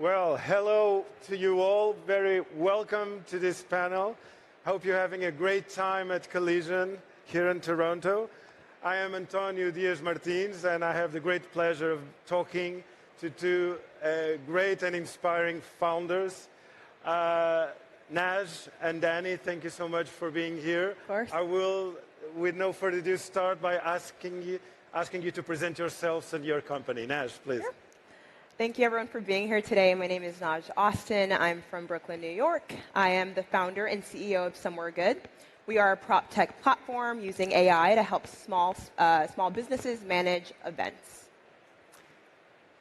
Well, hello to you all. Very welcome to this panel. Hope you're having a great time at Collision here in Toronto. I am Antonio Dias Martins, and I have the great pleasure of talking to two great and inspiring founders. Naj and Danny, thank you so much for being here. Of course. I will, with no further ado, start by asking you to present yourselves and your company. Naj, please. Sure. Thank you, everyone, for being here today. My name is Naj Austin. I'm from Brooklyn, New York. I am the founder and CEO of Somewhere Good. We are a prop tech platform using AI to help small businesses manage events.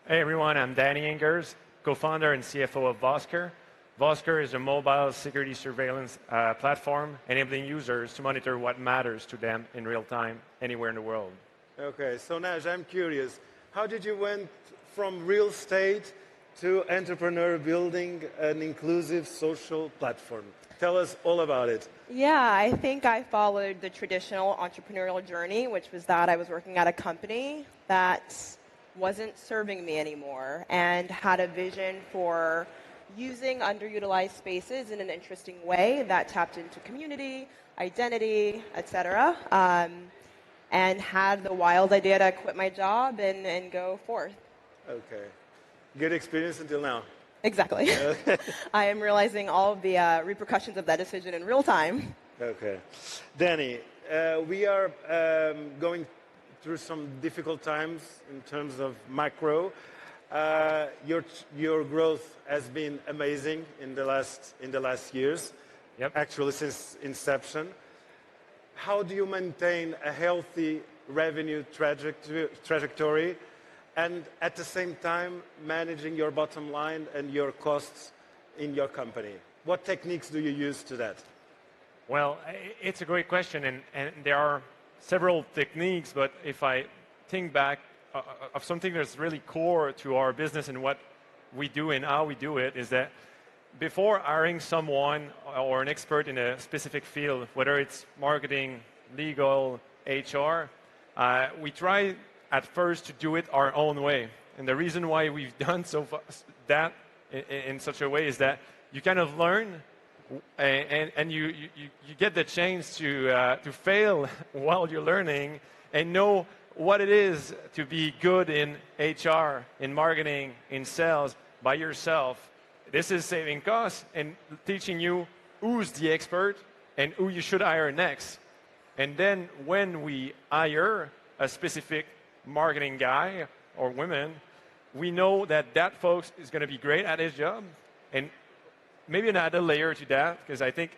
Hey, everyone. I'm Danny Ingers, co-founder and CFO of VOSKER. VOSKER is a mobile security surveillance platform enabling users to monitor what matters to them in real time, anywhere in the world. Okay, so Naj, I'm curious. How did you went from real estate to entrepreneur building an inclusive social platform? Tell us all about it. Yeah, I think I followed the traditional entrepreneurial journey, which was that I was working at a company that wasn't serving me anymore and had a vision for using underutilized spaces in an interesting way that tapped into community, identity, etc. And had the wild idea to quit my job and go forth. Okay. Good experience until now. Exactly. I am realizing all of the repercussions of that decision in real time. Okay. Danny, we are going through some difficult times in terms of macro. Your growth has been amazing in the last years. Yep. Actually, since inception. How do you maintain a healthy revenue trajectory and at the same time managing your bottom line and your costs in your company? What techniques do you use to that? Well, it's a great question, and there are several techniques, but if I think back of something that's really core to our business and what we do and how we do it, is that before hiring someone or an expert in a specific field, whether it's marketing, legal, HR, we try at first to do it our own way. And the reason why we've done that in such a way is that you kind of learn and you get the chance to fail while you're learning and know what it is to be good in HR, in marketing, in sales by yourself. This is saving costs and teaching you who's the expert and who you should hire next. And then when we hire a specific marketing guy or women, we know that that folks is going to be great at his job. And maybe another layer to that, because I think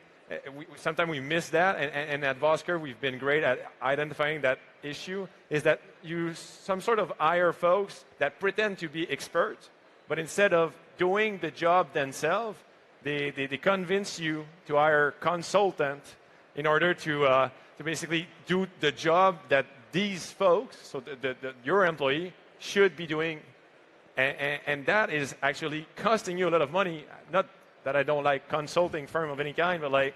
sometimes we miss that, and at VOSKER we've been great at identifying that issue, is that you some sort of hire folks that pretend to be experts, but instead of doing the job themselves, they convince you to hire consultant in order to basically do the job that these folks, so your employee, should be doing. And that is actually costing you a lot of money. Not that I don't like consulting firm of any kind, but like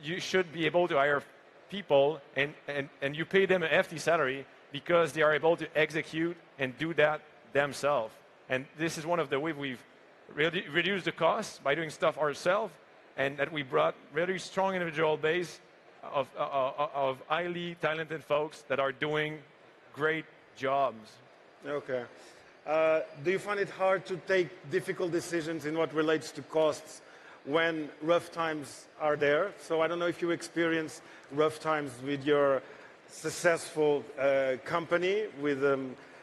you should be able to hire people and you pay them a hefty salary because they are able to execute and do that themselves. And this is one of the ways we've really reduced the costs by doing stuff ourselves, and that we brought really strong individual base of highly talented folks that are doing great jobs. Okay. Do you find it hard to take difficult decisions in what relates to costs when rough times are there? So I don't know if you experience rough times with your successful company with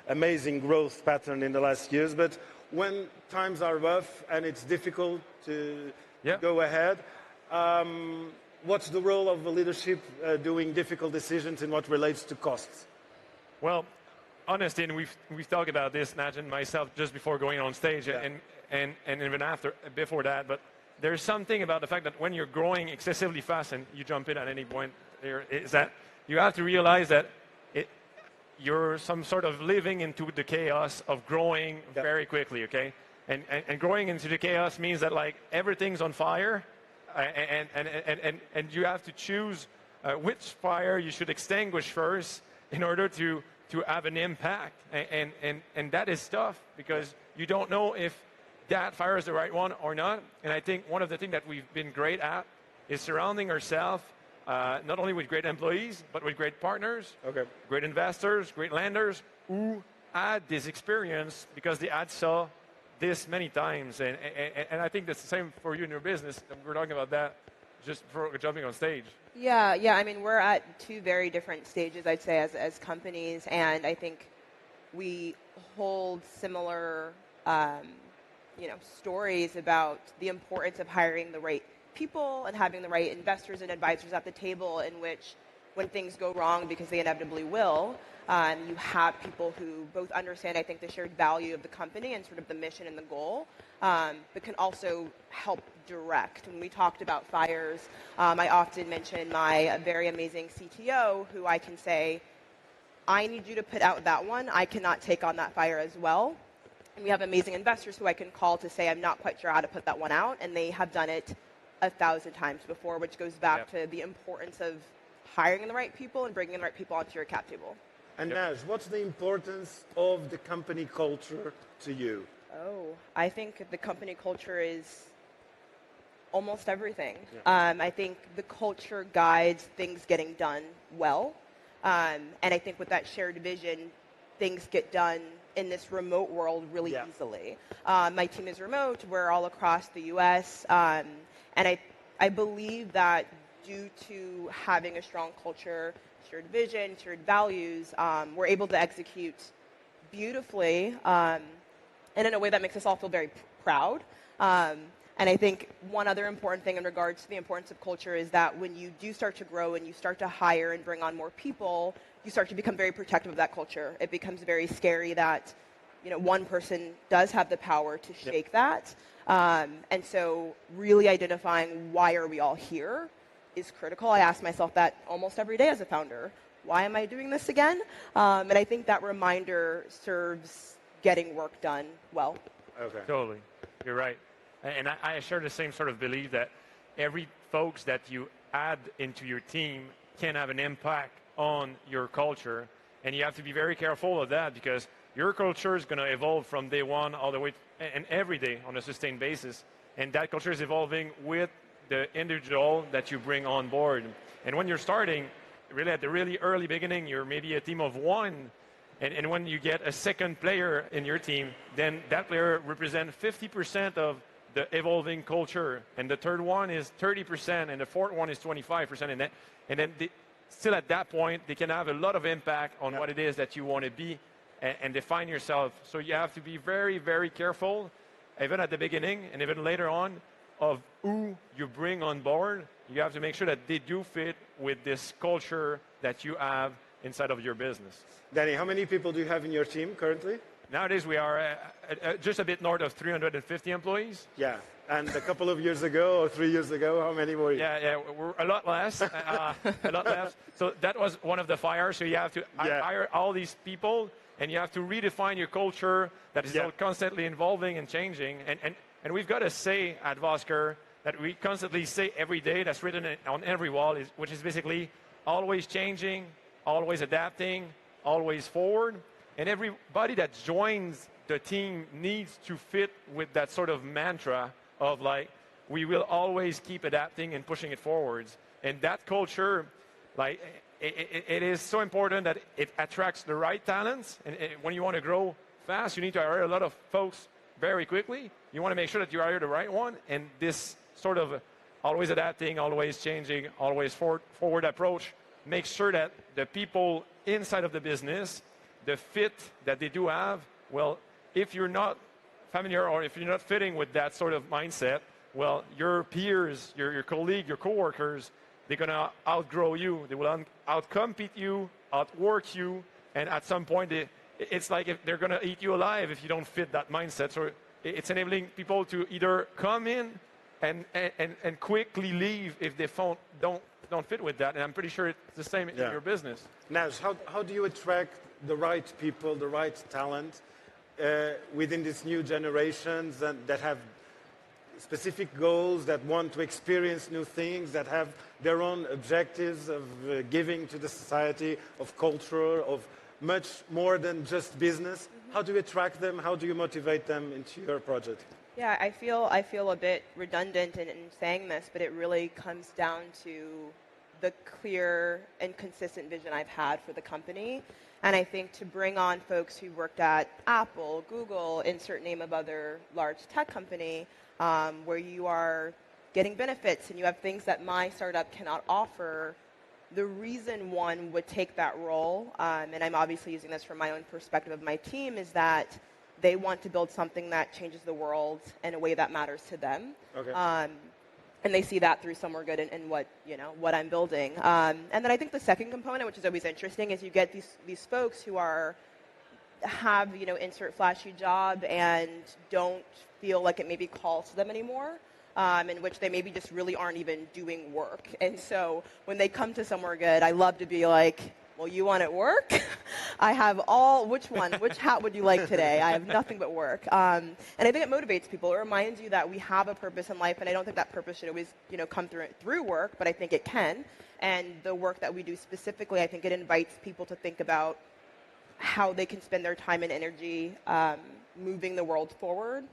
amazing growth pattern in the last years, but when times are rough and it's difficult to go ahead, what's the role of the leadership doing difficult decisions in what relates to costs? Well, honestly, and we've talked about this, Naj and myself, just before going on stage, and even before that. But there's something about the fact that when you're growing excessively fast, and you jump in at any point, is that you have to realize that you're some sort of living into the chaos of growing very quickly. Okay, and growing into the chaos means that like everything's on fire. And you have to choose which fire you should extinguish first in order to have an impact. And that is tough because you don't know if that fire is the right one or not. And I think one of the things that we've been great at is surrounding ourselves not only with great employees, but with great partners, great investors, great lenders who had this experience because they had saw this many times. And I think that's the same for you in your business. We're talking about that just before jumping on stage. Yeah. I mean, we're at two very different stages, I'd say, as companies, and I think we hold similar, stories about the importance of hiring the right people and having the right investors and advisors at the table, in which, when things go wrong, because they inevitably will, you have people who both understand, I think, the shared value of the company and sort of the mission and the goal, but can also help direct. When we talked about fires, I often mention my very amazing CTO, who I can say, I need you to put out that one. I cannot take on that fire as well. And we have amazing investors who I can call to say, I'm not quite sure how to put that one out, and they have done it 1,000 times before, which goes back to the importance of hiring the right people and bringing the right people onto your cap table. And Naj, what's the importance of the company culture to you? Oh, I think the company culture is almost everything. I think the culture guides things getting done well. And I think with that shared vision, things get done in this remote world really easily. My team is remote. We're all across the U.S. And I believe that due to having a strong culture, shared vision, shared values, we're able to execute beautifully and in a way that makes us all feel very proud. And I think one other important thing in regards to the importance of culture is that when you do start to grow and you start to hire and bring on more people, you start to become very protective of that culture. It becomes very scary that one person does have the power to shake that. And so really identifying why are we all here is critical. I ask myself that almost every day as a founder. Why am I doing this again? And I think that reminder serves getting work done well. Okay. Totally. You're right. And I share the same sort of belief that every folks that you add into your team can have an impact on your culture. And you have to be very careful of that, because your culture is going to evolve from day one all the way and every day on a sustained basis. And that culture is evolving with the individual that you bring on board. And when you're starting, really at the really early beginning, you're maybe a team of one. And when you get a second player in your team, then that player represents 50% of the evolving culture, and the third one is 30%, and the fourth one is 25%. And then still at that point, they can have a lot of impact on what it is that you want to be and define yourself. So you have to be very, very careful, even at the beginning and even later on, of who you bring on board. You have to make sure that they do fit with this culture that you have inside of your business. Danny, how many people do you have in your team currently? Nowadays, we are just a bit north of 350 employees. Yeah, and a couple of years ago or 3 years ago, how many were you? Yeah, we're a lot less, a lot less. So that was one of the fires. So you have to hire all these people, and you have to redefine your culture that is constantly evolving and changing. And we've got a say at VOSKER that we constantly say every day, that's written on every wall, which is basically always changing, always adapting, always forward. And everybody that joins the team needs to fit with that sort of mantra of like, we will always keep adapting and pushing it forwards. And that culture, like, it is so important that it attracts the right talents. And when you want to grow fast, you need to hire a lot of folks very quickly. You want to make sure that you hire the right one. And this sort of always adapting, always changing, always forward approach makes sure that the people inside of the business, the fit that they do have, well, if you're not familiar or if you're not fitting with that sort of mindset, well, your peers, your colleague, your coworkers, they're going to outgrow you. They will outcompete you, outwork you, and at some point, it's like if they're going to eat you alive if you don't fit that mindset. So it's enabling people to either come in and quickly leave if they don't fit with that. And I'm pretty sure it's the same in your business. Naj, how do you attract the right people, the right talent within these new generations that have specific goals, that want to experience new things, that have their own objectives of giving to the society, of culture, of much more than just business? How do you attract them? How do you motivate them into your project? Yeah, I feel a bit redundant in saying this, but it really comes down to the clear and consistent vision I've had for the company. And I think to bring on folks who worked at Apple, Google, insert name of other large tech company, where you are getting benefits and you have things that my startup cannot offer, the reason one would take that role, and I'm obviously using this from my own perspective of my team, is that they want to build something that changes the world in a way that matters to them. Okay. And they see that through somewhere good in what I'm building. And then I think the second component, which is always interesting, is you get these folks who have insert flashy job and don't feel like it maybe calls to them anymore, in which they maybe just really aren't even doing work. And so when they come to somewhere good, I love to be like, well, you want it work? I have which hat would you like today? I have nothing but work. And I think it motivates people. It reminds you that we have a purpose in life, and I don't think that purpose should always, come through work, but I think it can. And the work that we do specifically, I think it invites people to think about how they can spend their time and energy moving the world forward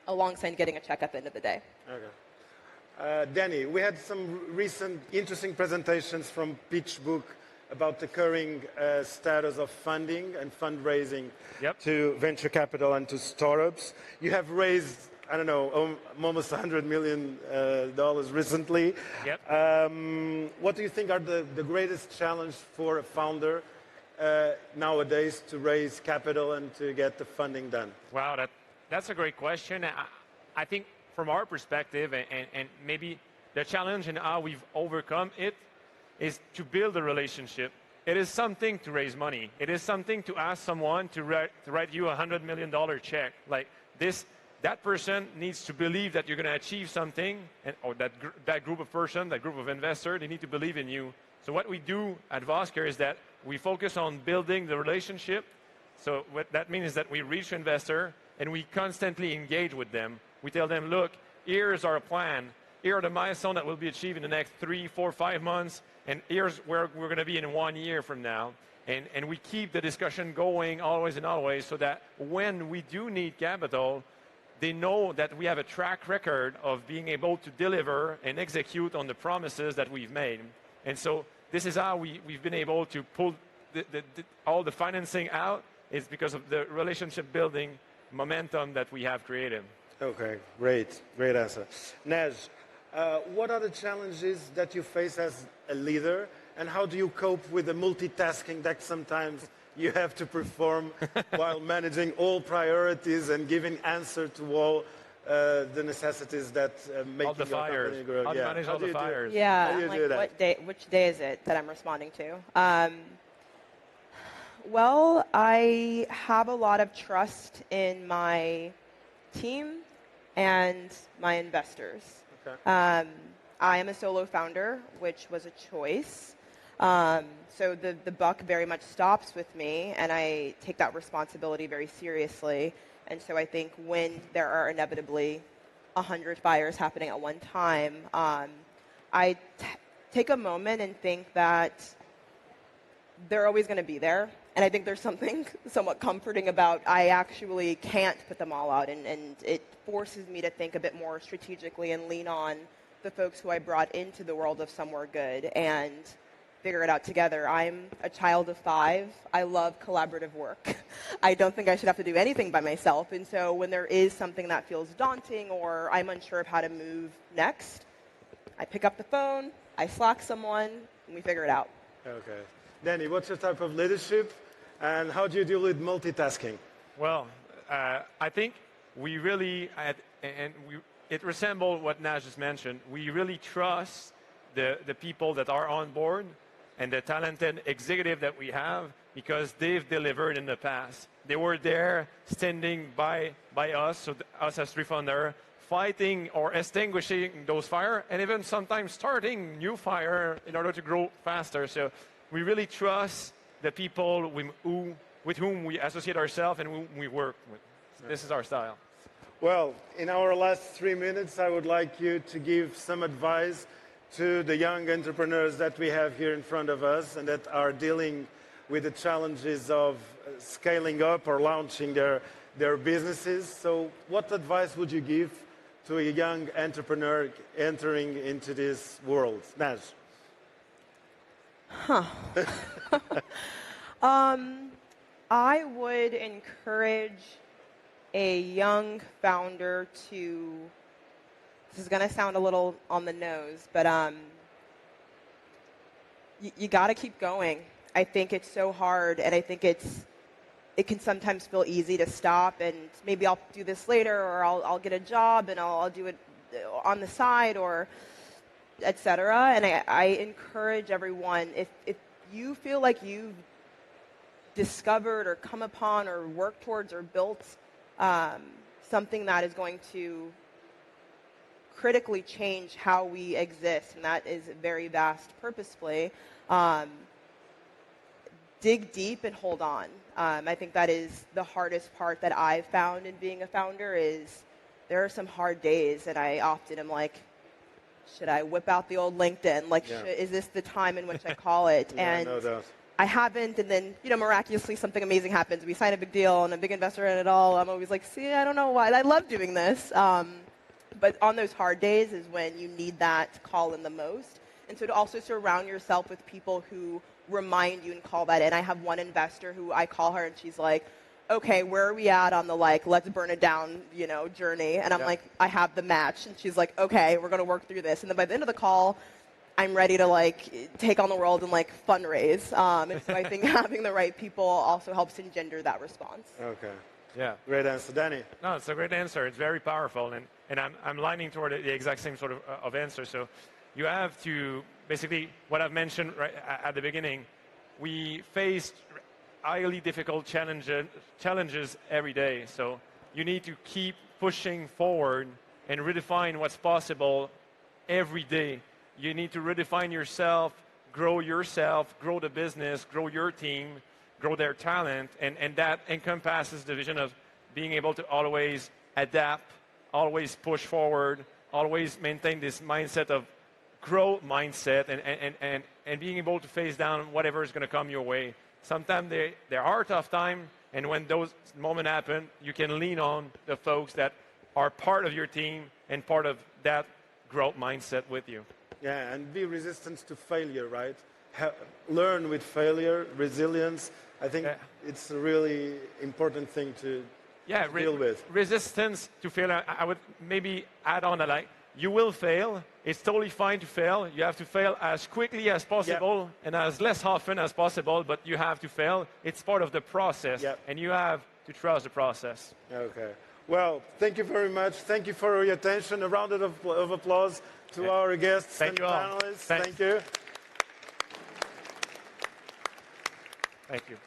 alongside getting a check at the end of the day. Okay. Danny, we had some recent interesting presentations from PitchBook about the current status of funding and fundraising to venture capital and to startups. You have raised, I don't know, almost $100 million recently. Yep. What do you think are the greatest challenge for a founder nowadays to raise capital and to get the funding done? Wow, that's a great question. I think from our perspective, and maybe the challenge and how we've overcome it, is to build a relationship. It is something to raise money. It is something to ask someone to write you a $100 million check. Like this, that person needs to believe that you're going to achieve something, or that group of person, that group of investors, they need to believe in you. So what we do at VOSKER is that we focus on building the relationship. So what that means is that we reach investor and we constantly engage with them. We tell them, look, here's our plan. Here are the milestones that will be achieved in the next 3, 4, 5 months. And here's where we're going to be in 1 year from now. And we keep the discussion going always and always so that when we do need capital, they know that we have a track record of being able to deliver and execute on the promises that we've made. And so this is how we've been able to pull all the financing out. It's because of the relationship building momentum that we have created. Okay, great answer. Naj, what are the challenges that you face as a leader, and how do you cope with the multitasking that sometimes you have to perform while managing all priorities and giving answer to all the necessities that make your company grow? How to manage all the fires. Yeah, how do you do that? which day is it that I'm responding to? Well, I have a lot of trust in my team and my investors. Okay. I am a solo founder, which was a choice. So the buck very much stops with me, and I take that responsibility very seriously. And so I think when there are inevitably 100 fires happening at one time, I take a moment and think that they're always going to be there. And I think there's something somewhat comforting about I actually can't put them all out. And it forces me to think a bit more strategically and lean on the folks who I brought into the world of Somewhere Good and figure it out together. I'm a child of 5. I love collaborative work. I don't think I should have to do anything by myself. And so when there is something that feels daunting or I'm unsure of how to move next, I pick up the phone, I Slack someone, and we figure it out. Okay. Danny, what's your type of leadership, and how do you deal with multitasking? Well, I think we really, it resembles what Naj just mentioned. We really trust the people that are on board and the talented executive that we have because they've delivered in the past. They were there standing by us, so us as founders, fighting or extinguishing those fires, and even sometimes starting new fire in order to grow faster. So we really trust the people with whom we associate ourselves and whom we work with. So this is our style. Well, in our last 3 minutes, I would like you to give some advice to the young entrepreneurs that we have here in front of us and that are dealing with the challenges of scaling up or launching their businesses. So what advice would you give to a young entrepreneur entering into this world? Naj? I would encourage a young founder to, this is going to sound a little on the nose, but you got to keep going. I think it's so hard, and I think it can sometimes feel easy to stop, and maybe I'll do this later, or I'll get a job, and I'll do it on the side, or et cetera. And I encourage everyone, if you feel like you've discovered or come upon or worked towards or built something that is going to critically change how we exist, and that is very vast purposefully, dig deep and hold on. I think that is the hardest part that I've found in being a founder is there are some hard days, and I often am like, should I whip out the old LinkedIn? Like, is this the time in which I call it? And no doubt. I haven't, and then, miraculously something amazing happens. We sign a big deal, and a big investor in it all. I'm always like, see, I don't know why. I love doing this. But on those hard days is when you need that call in the most. And so to also surround yourself with people who remind you and call that in. I have one investor who I call her, and she's like, okay, where are we at on the, let's burn it down, journey? And I'm like, I have the match. And she's like, okay, we're going to work through this. And then by the end of the call, I'm ready to take on the world and fundraise. And so I think having the right people also helps engender that response. Okay. Yeah. Great answer. Danny? No, it's a great answer. It's very powerful. And I'm lining toward the exact same sort of answer. So you have to, basically, what I've mentioned right at the beginning, we face highly difficult challenges every day. So you need to keep pushing forward and redefine what's possible every day. You need to redefine yourself, grow the business, grow your team, grow their talent, and that encompasses the vision of being able to always adapt, always push forward, always maintain this mindset of growth mindset, and being able to face down whatever is going to come your way. Sometimes there are tough times, and when those moments happen, you can lean on the folks that are part of your team and part of that growth mindset with you. Yeah, and be resistant to failure, right? Learn with failure, resilience. I think it's a really important thing to deal with. Resistance to failure. I would maybe add on that, you will fail. It's totally fine to fail. You have to fail as quickly as possible and as less often as possible, but you have to fail. It's part of the process, and you have to trust the process. Okay. Well, thank you very much. Thank you for your attention. A round of applause to our guests and panelists. Thank you. Thank you.